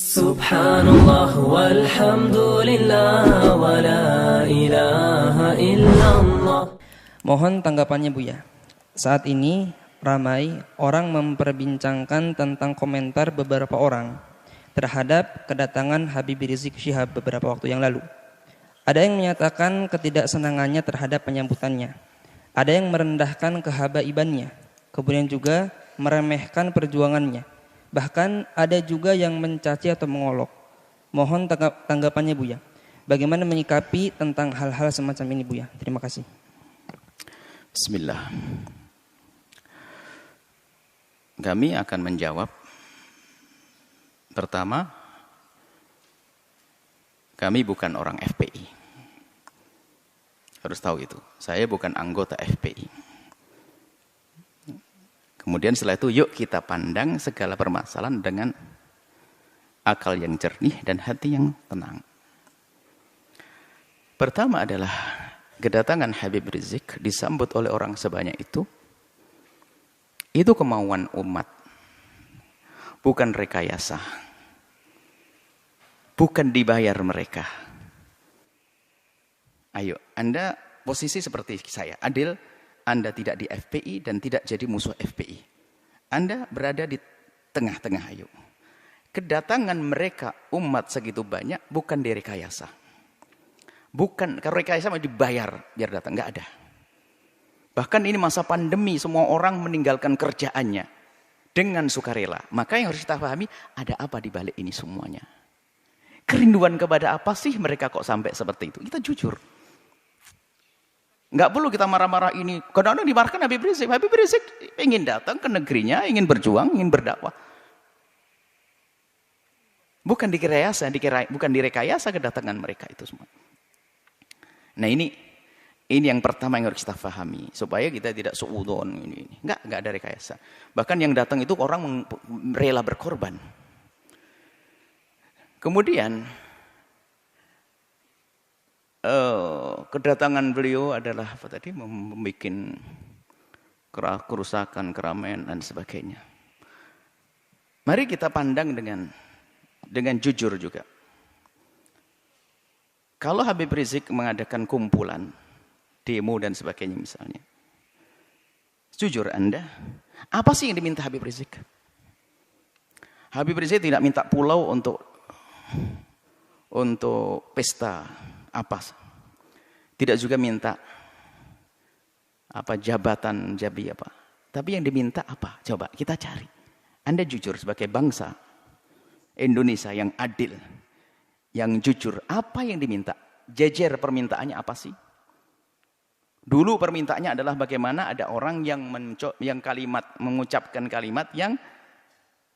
Subhanallah walhamdulillah wa la ilaha illallah. Mohon tanggapannya Buya. Saat ini ramai orang memperbincangkan tentang komentar beberapa orang terhadap kedatangan Habib Rizik Syihab beberapa waktu yang lalu. Ada yang menyatakan ketidaksenangannya terhadap penyambutannya. Ada yang merendahkan kehabaibannya. Kemudian juga meremehkan perjuangannya. Bahkan ada juga yang mencaci atau mengolok. Mohon tanggapannya Buya. Bagaimana menyikapi tentang hal-hal semacam ini Buya? Terima kasih. Bismillah. Kami akan menjawab. Pertama, kami bukan orang FPI. Harus tahu itu. Saya bukan anggota FPI. Kemudian setelah itu yuk kita pandang segala permasalahan dengan akal yang jernih dan hati yang tenang. Pertama adalah kedatangan Habib Rizik disambut oleh orang sebanyak itu kemauan umat. Bukan rekayasa. Bukan dibayar mereka. Ayo, Anda posisi seperti saya, adil. Anda tidak di FPI dan tidak jadi musuh FPI. Anda berada di tengah-tengah, ayo. Kedatangan mereka umat segitu banyak bukan direkayasa. Bukan, kalau rekayasa mau dibayar biar datang, enggak ada. Bahkan ini masa pandemi, semua orang meninggalkan kerjaannya dengan sukarela. Maka yang harus kita pahami, ada apa di balik ini semuanya. Kerinduan kepada apa sih mereka kok sampai seperti itu? Kita jujur. Enggak perlu kita marah-marah ini. Kadang-kadang dimarahkan Habib Rizik. Habib Rizik ingin datang ke negerinya, ingin berjuang, ingin berdakwah. Bukan direkayasa kedatangan mereka itu semua. Nah ini yang pertama yang harus kita pahami. Supaya kita tidak suudon. Enggak ada rekayasa. Bahkan yang datang itu orang rela berkorban. Kemudian kedatangan beliau adalah apa tadi, membuat kerusakan, keramaian dan sebagainya. Mari kita pandang dengan jujur juga. Kalau Habib Rizik mengadakan kumpulan, demo dan sebagainya misalnya, jujur Anda, apa sih yang diminta Habib Rizik? Habib Rizik tidak minta pulau untuk pesta apa, tidak juga minta apa jabatan jabi apa, tapi yang diminta apa? Coba kita cari. Anda jujur sebagai bangsa Indonesia yang adil, yang jujur, apa yang diminta? Jejer permintaannya apa sih? Dulu permintaannya adalah bagaimana ada orang yang mengucapkan kalimat yang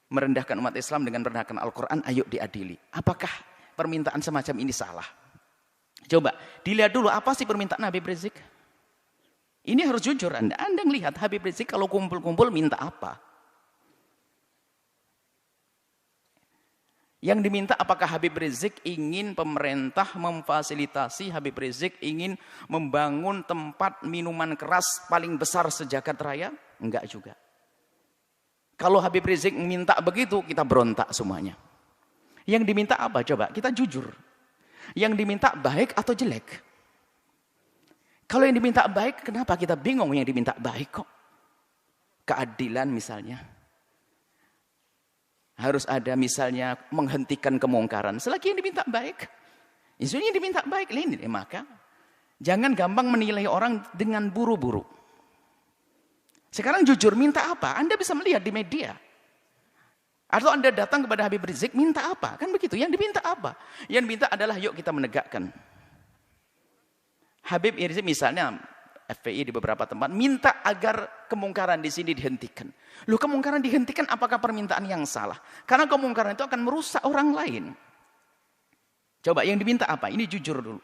merendahkan umat Islam dengan merendahkan Al-Quran, ayo diadili. Apakah permintaan semacam ini salah? Coba dilihat dulu apa sih permintaan Habib Rizik. Ini harus jujur Anda melihat Habib Rizik kalau kumpul-kumpul minta apa. Yang diminta apakah Habib Rizik ingin pemerintah memfasilitasi, Habib Rizik ingin membangun tempat minuman keras paling besar sejagat raya? Enggak juga. Kalau Habib Rizik minta begitu, kita berontak semuanya. Yang diminta apa? Coba kita jujur. Yang diminta baik atau jelek? Kalau yang diminta baik, kenapa kita bingung yang diminta baik kok? Keadilan misalnya. Harus ada misalnya menghentikan kemungkaran. Selagi yang diminta baik. Yang diminta baik. Maka jangan gampang menilai orang dengan buru-buru. Sekarang jujur minta apa? Anda bisa melihat di media. Atau Anda datang kepada Habib Rizik minta apa? Kan begitu. Yang diminta apa? Yang diminta adalah yuk kita menegakkan. Habib Rizik misalnya FPI di beberapa tempat minta agar kemungkaran di sini dihentikan. Loh, kemungkaran dihentikan apakah permintaan yang salah? Karena kemungkaran itu akan merusak orang lain. Coba yang diminta apa? Ini jujur dulu.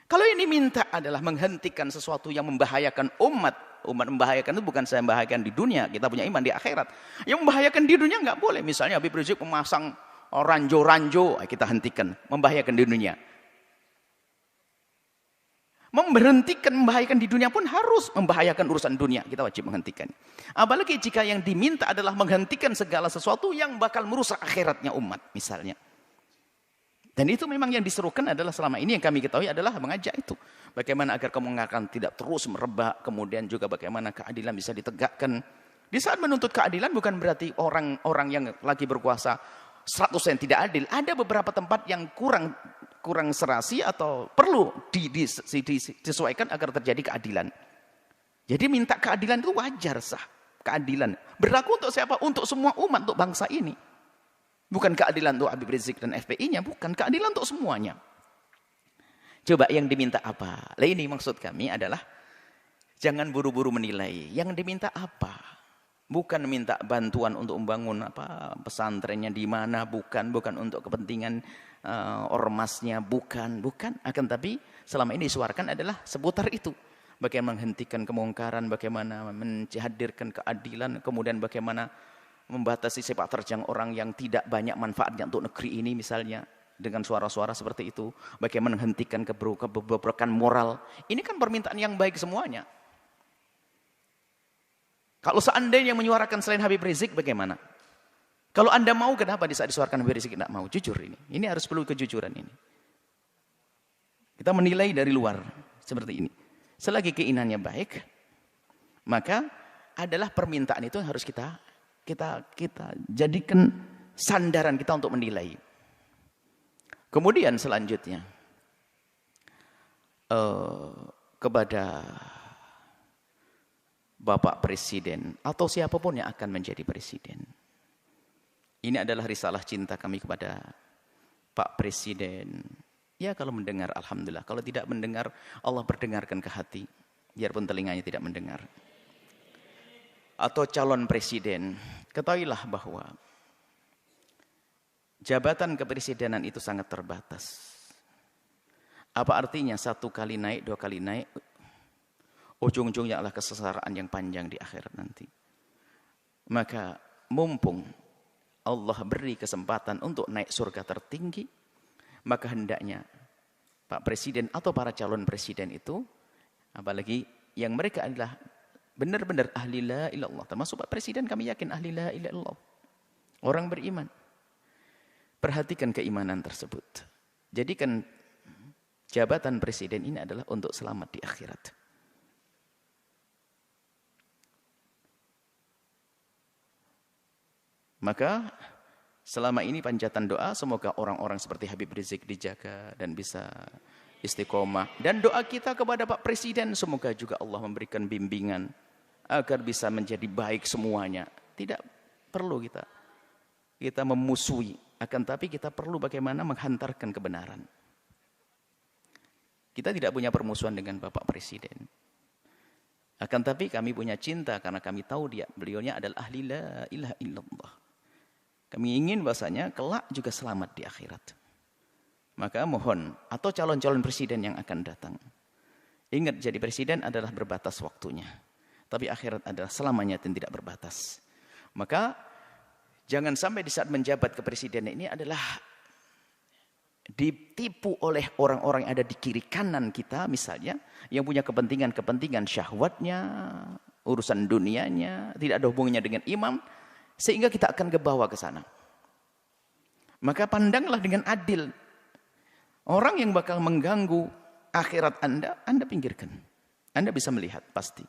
Kalau yang diminta adalah menghentikan sesuatu yang membahayakan umat. Umat membahayakan itu bukan saya membahayakan di dunia. Kita punya iman di akhirat. Yang membahayakan di dunia nggak boleh. Misalnya Habib Rizik memasang ranjo-ranjo, kita hentikan. Membahayakan di dunia. Memberhentikan, membahayakan di dunia pun harus membahayakan urusan dunia. Kita wajib menghentikan. Apalagi jika yang diminta adalah menghentikan segala sesuatu yang bakal merusak akhiratnya umat misalnya. Dan itu memang yang diserukan adalah selama ini yang kami ketahui adalah mengajak itu. Bagaimana agar kemungkaran tidak terus merebak. Kemudian juga bagaimana keadilan bisa ditegakkan. Di saat menuntut keadilan bukan berarti orang-orang yang lagi berkuasa 100% tidak adil. Ada beberapa tempat yang kurang serasi atau perlu disesuaikan agar terjadi keadilan. Jadi minta keadilan itu wajar sah. Keadilan. Berlaku untuk siapa? Untuk semua umat, untuk bangsa ini. Bukan keadilan untuk Habib Rizik dan FPI-nya. Bukan. Keadilan untuk semuanya. Coba yang diminta apa? Lah ini maksud kami adalah jangan buru-buru menilai. Yang diminta apa? Bukan minta bantuan untuk membangun pesantrennya di mana, bukan untuk kepentingan ormasnya, bukan. Akan tapi selama ini disuarakan adalah seputar itu. Bagaimana menghentikan kemungkaran, bagaimana menghadirkan keadilan, kemudian bagaimana membatasi sepak terjang orang yang tidak banyak manfaatnya untuk negeri ini misalnya dengan suara-suara seperti itu. Bagaimana menghentikan kebobrokan moral. Ini kan permintaan yang baik semuanya. Kalau seandainya menyuarakan selain Habib Rizik bagaimana? Kalau Anda mau, kenapa di saat disuarakan Habib Rizik tidak mau? Jujur ini. Ini harus perlu kejujuran ini. Kita menilai dari luar seperti ini. Selagi keinginannya baik, maka adalah permintaan itu yang harus kita jadikan sandaran kita untuk menilai. Kemudian selanjutnya kepada Bapak Presiden atau siapapun yang akan menjadi presiden. Ini adalah risalah cinta kami kepada Pak Presiden. Ya kalau mendengar alhamdulillah, kalau tidak mendengar Allah perdengarkan ke hati, biarpun telinganya tidak mendengar. Atau calon presiden, ketahuilah bahwa jabatan kepresidenan itu sangat terbatas. Apa artinya 1 kali naik, 2 kali naik, ujung-ujungnya adalah kesengsaraan yang panjang di akhirat nanti. Maka mumpung Allah beri kesempatan untuk naik surga tertinggi, maka hendaknya Pak Presiden atau para calon presiden itu, apalagi yang mereka adalah benar-benar ahli la ilaha illallah, termasuk Pak Presiden kami yakin ahli la ilaha illallah, orang beriman. Perhatikan keimanan tersebut. Jadikan jabatan presiden ini adalah untuk selamat di akhirat. Maka selama ini panjatan doa semoga orang-orang seperti Habib Rizik dijaga dan bisa istiqomah. Dan doa kita kepada Pak Presiden semoga juga Allah memberikan bimbingan agar bisa menjadi baik semuanya. Tidak perlu kita memusuhi, akan tapi kita perlu bagaimana menghantarkan kebenaran. Kita tidak punya permusuhan dengan Bapak Presiden. Akan tapi kami punya cinta karena kami tahu beliaunya adalah ahli la ilaha illallah. Kami ingin bahasanya kelak juga selamat di akhirat. Maka mohon, atau calon-calon presiden yang akan datang. Ingat, jadi presiden adalah berbatas waktunya. Tapi akhirat adalah selamanya dan tidak berbatas. Maka jangan sampai di saat menjabat kepresidenan ini adalah ditipu oleh orang-orang yang ada di kiri kanan kita misalnya. Yang punya kepentingan syahwatnya, urusan dunianya, tidak ada hubungannya dengan imam. Sehingga kita akan kebawa ke sana. Maka pandanglah dengan adil. Orang yang bakal mengganggu akhirat Anda pinggirkan. Anda bisa melihat pasti.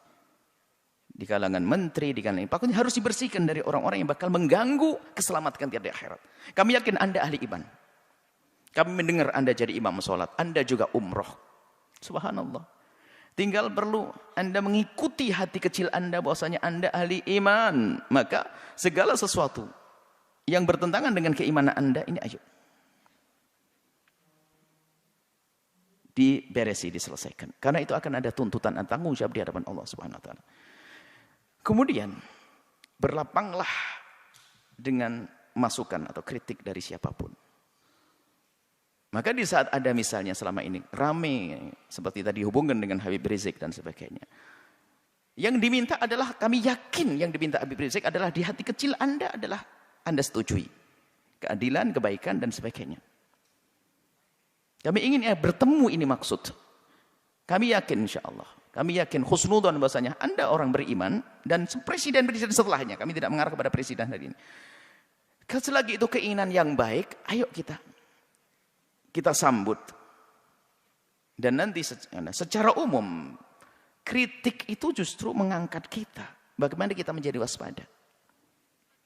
Di kalangan menteri, di kalangan pokoknya harus dibersihkan dari orang-orang yang bakal mengganggu keselamatan kita di akhirat. Kami yakin Anda ahli iman. Kami mendengar Anda jadi imam sholat. Anda juga umroh. Subhanallah. Tinggal perlu Anda mengikuti hati kecil Anda bahwasanya Anda ahli iman. Maka segala sesuatu yang bertentangan dengan keimanan Anda ini ayo diberesi, diselesaikan. Karena itu akan ada tuntutan dan tanggung jawab di hadapan Allah Subhanahu wa taala. Kemudian berlapanglah dengan masukan atau kritik dari siapapun. Maka di saat ada misalnya selama ini rame seperti tadi hubungan dengan Habib Rizik dan sebagainya. Yang diminta adalah kami yakin yang diminta Habib Rizik adalah di hati kecil Anda adalah Anda setujui. Keadilan, kebaikan dan sebagainya. Kami ingin bertemu ini maksud. Kami yakin insya Allah. Kami yakin husnudzon bahasanya Anda orang beriman dan presiden-presiden setelahnya. Kami tidak mengarah kepada presiden hari ini. Selagi itu keinginan yang baik, ayo kita sambut. Dan nanti secara umum kritik itu justru mengangkat kita. Bagaimana kita menjadi waspada.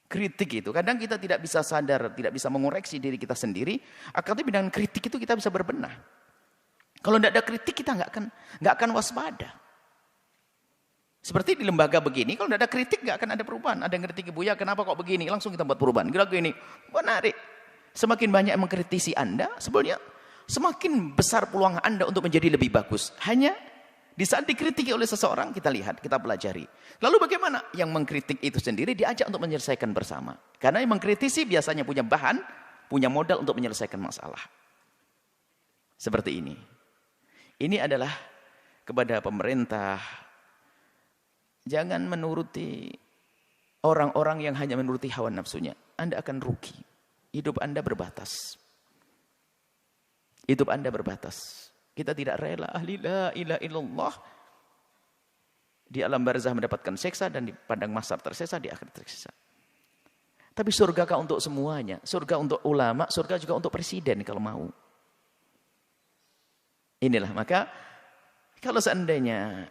Kritik itu kadang kita tidak bisa sadar, tidak bisa mengoreksi diri kita sendiri. Akhirnya dengan kritik itu kita bisa berbenah. Kalau tidak ada kritik kita nggak akan waspada. Seperti di lembaga begini, kalau tidak ada kritik nggak akan ada perubahan. Ada yang kritik Buya, kenapa kok begini? Langsung kita buat perubahan. Gini, menarik. Semakin banyak yang mengkritisi Anda, sebenarnya semakin besar peluang Anda untuk menjadi lebih bagus. Hanya di saat dikritiki oleh seseorang, kita lihat, kita pelajari. Lalu bagaimana? Yang mengkritik itu sendiri diajak untuk menyelesaikan bersama. Karena yang mengkritisi biasanya punya bahan, punya modal untuk menyelesaikan masalah. Seperti ini. Ini adalah kepada pemerintah. Jangan menuruti orang-orang yang hanya menuruti hawa nafsunya. Anda akan rugi. Hidup Anda berbatas. Hidup Anda berbatas. Kita tidak rela ahli la ilaha illallah di alam barzah mendapatkan seksa dan di padang mahsyar tersiksa, di akhir tersiksa. Tapi surga untuk semuanya. Surga untuk ulama, surga juga untuk presiden kalau mau. Inilah, maka kalau seandainya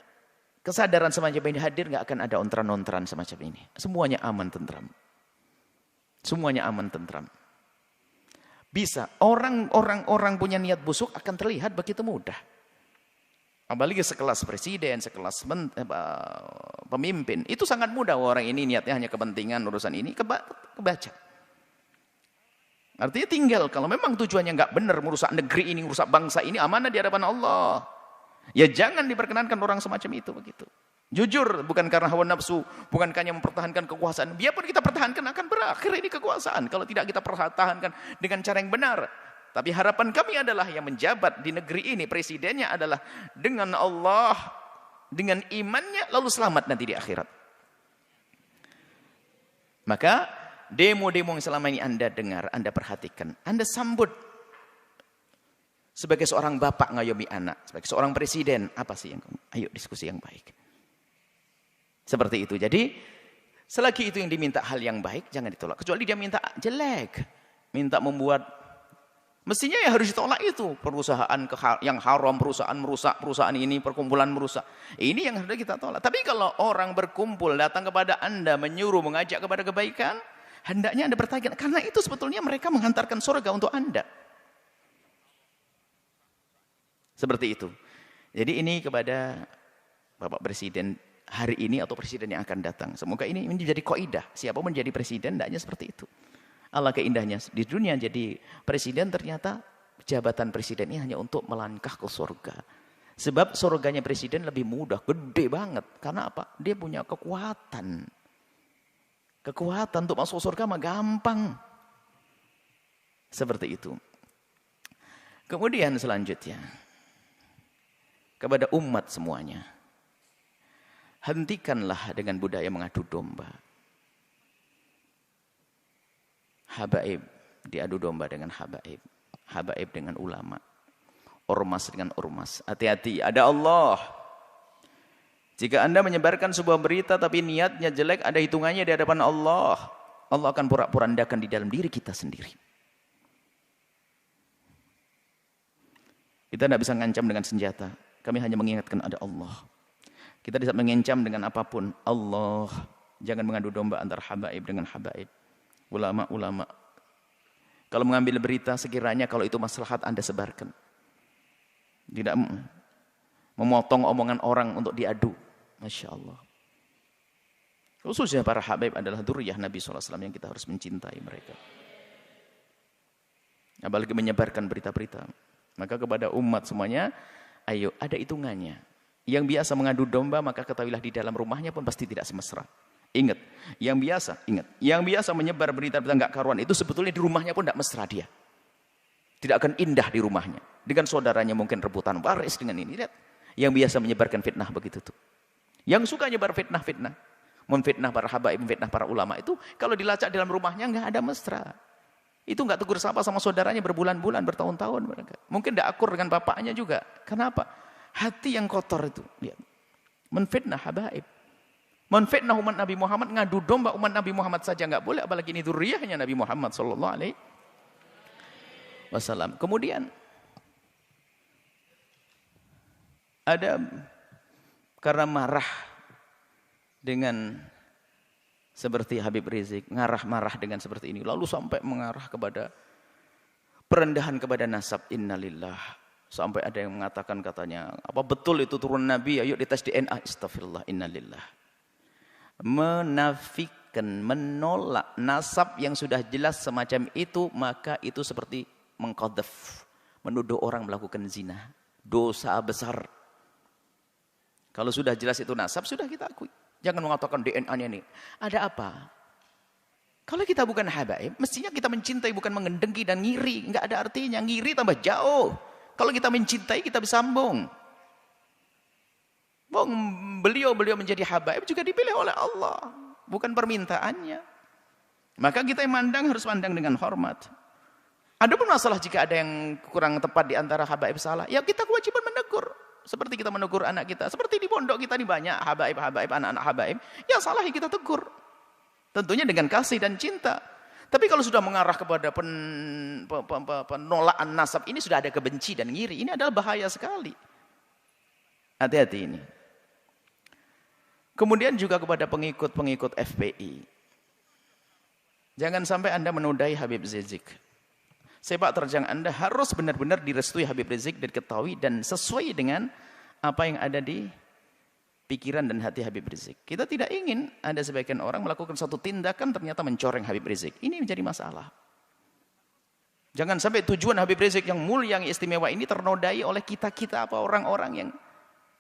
kesadaran semacam ini hadir, nggak akan ada ontran-ontran semacam ini. Semuanya aman tentram. Semuanya aman tentram. Bisa. Orang punya niat busuk akan terlihat begitu mudah. Apalagi sekelas presiden, sekelas pemimpin. Itu sangat mudah. Orang ini niatnya hanya kepentingan urusan ini. Kebaca. Artinya tinggal. Kalau memang tujuannya nggak benar, merusak negeri ini, merusak bangsa ini, amanah di hadapan Allah. Ya jangan diperkenankan orang semacam itu. Begitu. Jujur, bukan karena hawa nafsu, bukan hanya mempertahankan kekuasaan. Biarpun kita pertahankan akan berakhir ini kekuasaan. Kalau tidak kita pertahankan dengan cara yang benar. Tapi harapan kami adalah yang menjabat di negeri ini, presidennya adalah dengan Allah, dengan imannya, lalu selamat nanti di akhirat. Maka demo-demo yang selama ini Anda dengar, Anda perhatikan, Anda sambut. Sebagai seorang bapak ngayomi anak, sebagai seorang presiden, apa sih yang kamu? Ayo diskusi yang baik. Seperti itu. Jadi selagi itu yang diminta hal yang baik, jangan ditolak. Kecuali dia minta jelek, minta membuat, mestinya ya harus ditolak itu. Perusahaan yang haram, perusahaan merusak, perusahaan ini, perkumpulan merusak. Ini yang harus kita tolak. Tapi kalau orang berkumpul datang kepada Anda, menyuruh, mengajak kepada kebaikan, hendaknya Anda bertanya, karena itu sebetulnya mereka menghantarkan surga untuk Anda. Seperti itu. Jadi ini kepada Bapak Presiden hari ini atau presiden yang akan datang. Semoga ini menjadi kaidah. Siapa menjadi presiden, hendaknya seperti itu. Alangkah indahnya di dunia jadi presiden, ternyata jabatan presiden ini hanya untuk melangkah ke surga. Sebab surganya presiden lebih mudah, gede banget. Karena apa? Dia punya kekuatan. Kekuatan untuk masuk surga mah gampang. Seperti itu. Kemudian selanjutnya, kepada umat semuanya, hentikanlah dengan budaya mengadu domba. Habaib diadu domba dengan habaib, habaib dengan ulama, ormas dengan ormas. Hati-hati, ada Allah. Jika Anda menyebarkan sebuah berita tapi niatnya jelek, ada hitungannya di hadapan Allah. Allah akan porak-porandakan di dalam diri kita sendiri. Kita tidak bisa ngancam dengan senjata. Kami hanya mengingatkan ada Allah. Kita tidak mengancam dengan apapun. Allah. Jangan mengadu domba antara habaib dengan habaib. Ulama-ulama. Kalau mengambil berita, sekiranya kalau itu maslahat Anda sebarkan. Tidak memotong omongan orang untuk diadu. Masya Allah. Khususnya para habaib adalah dzurriyyah Nabi SAW yang kita harus mencintai mereka. Apalagi menyebarkan berita-berita. Maka kepada umat semuanya, ayo, ada hitungannya. Yang biasa mengadu domba, maka ketahuilah di dalam rumahnya pun pasti tidak semesra. Ingat, yang biasa menyebar berita-berita enggak karuan itu sebetulnya di rumahnya pun tidak mesra dia. Tidak akan indah di rumahnya. Dengan saudaranya mungkin rebutan waris dengan ini. Lihat, yang biasa menyebarkan fitnah begitu tuh. Yang suka nyebar fitnah-fitnah, memfitnah para habaib, memfitnah para ulama itu, kalau dilacak dalam rumahnya enggak ada mesra. Itu enggak tegur sapa sama saudaranya berbulan-bulan, bertahun-tahun mereka. Mungkin tidak akur dengan bapaknya juga. Kenapa? Hati yang kotor itu. Lihat. Menfitnah habaib. Menfitnah umat Nabi Muhammad, ngadu domba umat Nabi Muhammad saja nggak boleh, apalagi ini dzurriyyahnya Nabi Muhammad sallallahu alaihi wasallam. Kemudian ada karena marah dengan seperti Habib Rizik, marah dengan seperti ini, lalu sampai mengarah kepada perendahan kepada nasab, innalillah. Sampai ada yang mengatakan katanya, apa betul itu turun Nabi? Ayo dites DNA. Astagfirullah, innalillah. Menafikan, menolak nasab yang sudah jelas semacam itu, maka itu seperti mengqadhaf, menuduh orang melakukan zina. Dosa besar. Kalau sudah jelas itu nasab, sudah kita akui. Jangan mengatakan DNA-nya ini. Ada apa? Kalau kita bukan habaib, mestinya kita mencintai, bukan mengendengki dan ngiri. Enggak ada artinya. Ngiri tambah jauh. Kalau kita mencintai, kita bisa sambung. Beliau menjadi habaib juga dipilih oleh Allah. Bukan permintaannya. Maka kita yang mandang harus mandang dengan hormat. Adapun masalah jika ada yang kurang tepat di antara habaib salah, ya kita kewajiban menegur. Seperti kita menegur anak kita. Seperti di pondok kita ini banyak habaib, anak-anak habaib. Yang salah ya kita tegur. Tentunya dengan kasih dan cinta. Tapi kalau sudah mengarah kepada penolakan nasab, ini sudah ada kebenci dan ngiri. Ini adalah bahaya sekali. Hati-hati ini. Kemudian juga kepada pengikut-pengikut FPI. Jangan sampai Anda menodai Habib Rizik. Sepak terjang Anda harus benar-benar direstui Habib Rizik dan diketahui dan sesuai dengan apa yang ada di pikiran dan hati Habib Rizik. Kita tidak ingin ada sebagian orang melakukan suatu tindakan ternyata mencoreng Habib Rizik. Ini menjadi masalah. Jangan sampai tujuan Habib Rizik yang mulia, yang istimewa ini ternodai oleh kita-kita apa orang-orang yang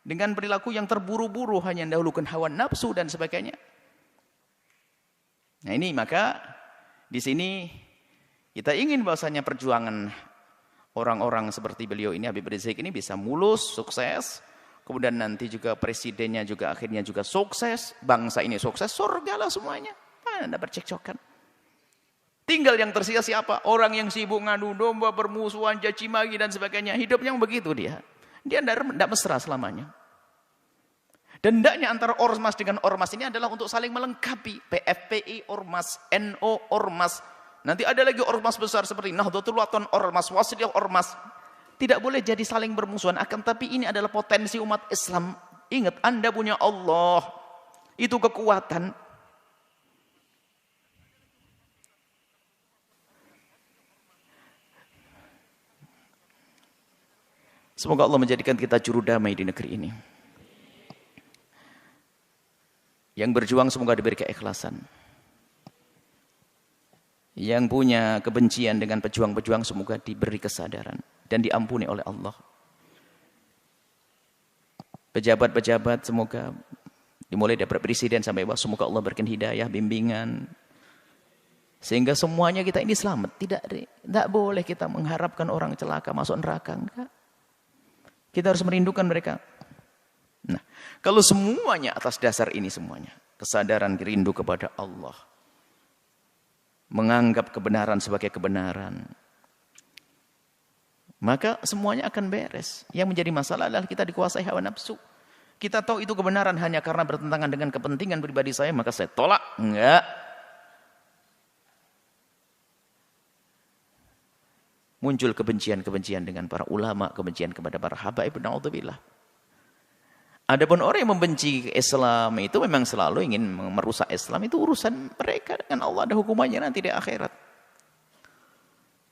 dengan perilaku yang terburu-buru hanya mendahulukan hawa nafsu dan sebagainya. Nah ini maka di sini kita ingin bahwasanya perjuangan orang-orang seperti beliau ini, Habib Rizik ini bisa mulus, sukses. Kemudian nanti juga presidennya juga akhirnya juga sukses. Bangsa ini sukses, surga lah semuanya. Anda bercekcokan. Tinggal yang tersisa siapa? Orang yang sibuk ngadu domba, bermusuhan, caci maki dan sebagainya. Hidupnya begitu dia. Dia tidak mesra selamanya. Dan hendaknya antara ormas dengan ormas ini adalah untuk saling melengkapi. PFPI, ormas, NO, ormas. Nanti ada lagi ormas besar seperti Nahdlatul Wathon, ormas, Wasliyah, ormas. Tidak boleh jadi saling bermusuhan. Akan tapi ini adalah potensi umat Islam. Ingat, Anda punya Allah. Itu kekuatan. Semoga Allah menjadikan kita juru damai di negeri ini. Yang berjuang semoga diberi keikhlasan. Yang punya kebencian dengan pejuang-pejuang semoga diberi kesadaran dan diampuni oleh Allah. Pejabat-pejabat semoga dimulai dari presiden sampai bawah, semoga Allah berikan hidayah, bimbingan, sehingga semuanya kita ini selamat. Tidak boleh kita mengharapkan orang celaka masuk neraka, enggak. Kita harus merindukan mereka. Nah, kalau semuanya atas dasar ini semuanya, kesadaran rindu kepada Allah, menganggap kebenaran sebagai kebenaran, maka semuanya akan beres. Yang menjadi masalah adalah kita dikuasai hawa nafsu. Kita tahu itu kebenaran hanya karena bertentangan dengan kepentingan pribadi saya, maka saya tolak. Enggak. Muncul kebencian-kebencian dengan para ulama, kebencian kepada para habaib, na'udzubillah. Adapun orang yang membenci Islam itu memang selalu ingin merusak Islam, itu urusan mereka dengan Allah, ada hukumannya nanti di akhirat.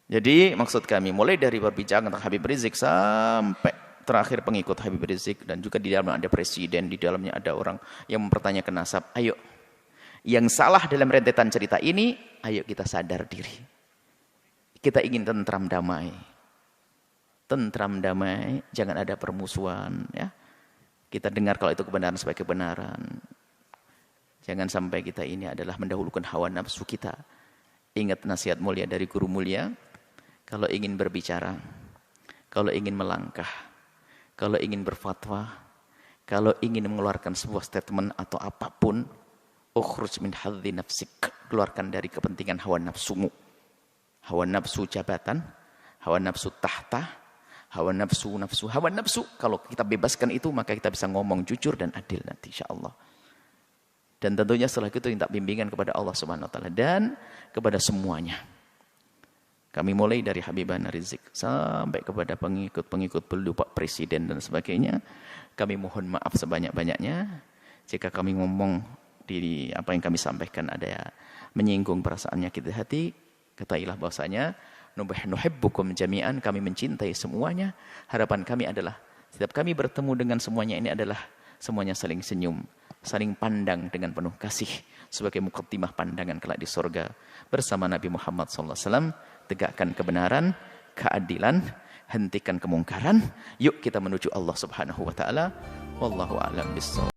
Jadi maksud kami mulai dari berbicara tentang Habib Rizik sampai terakhir pengikut Habib Rizik, dan juga di dalamnya ada presiden, di dalamnya ada orang yang mempertanyakan nasab. Ayo, yang salah dalam rentetan cerita ini, ayo kita sadar diri. Kita ingin tentram damai. Tentram damai, jangan ada permusuhan, ya. Kita dengar kalau itu kebenaran sebagai kebenaran. Jangan sampai kita ini adalah mendahulukan hawa nafsu kita. Ingat nasihat mulia dari guru mulia, kalau ingin berbicara, kalau ingin melangkah, kalau ingin berfatwa, kalau ingin mengeluarkan sebuah statement atau apapun, ukhruj min hadzi nafsik, keluarkan dari kepentingan hawa nafsumu. Hawa nafsu jabatan, hawa nafsu tahta, Hawa nafsu, hawa nafsu. Kalau kita bebaskan itu, maka kita bisa ngomong jujur dan adil nanti insya Allah. Dan tentunya setelah itu minta bimbingan kepada Allah Subhanahu wa taala dan kepada semuanya. Kami mulai dari Habibana Rizik sampai kepada pengikut-pengikut beliau, Pak Presiden dan sebagainya. Kami mohon maaf sebanyak-banyaknya jika kami ngomong di apa yang kami sampaikan ada menyinggung perasaan nyakit hati. Ketahuilah bahwasanya nuhibbukum jami'an, kami mencintai semuanya. Harapan kami adalah setiap kami bertemu dengan semuanya ini adalah semuanya saling senyum, saling pandang dengan penuh kasih sebagai muqaddimah pandangan kelak di surga bersama Nabi Muhammad SAW. Tegakkan kebenaran, keadilan, hentikan kemungkaran. Yuk kita menuju Allah Subhanahu wa taala. Wallahu a'lam bissawab.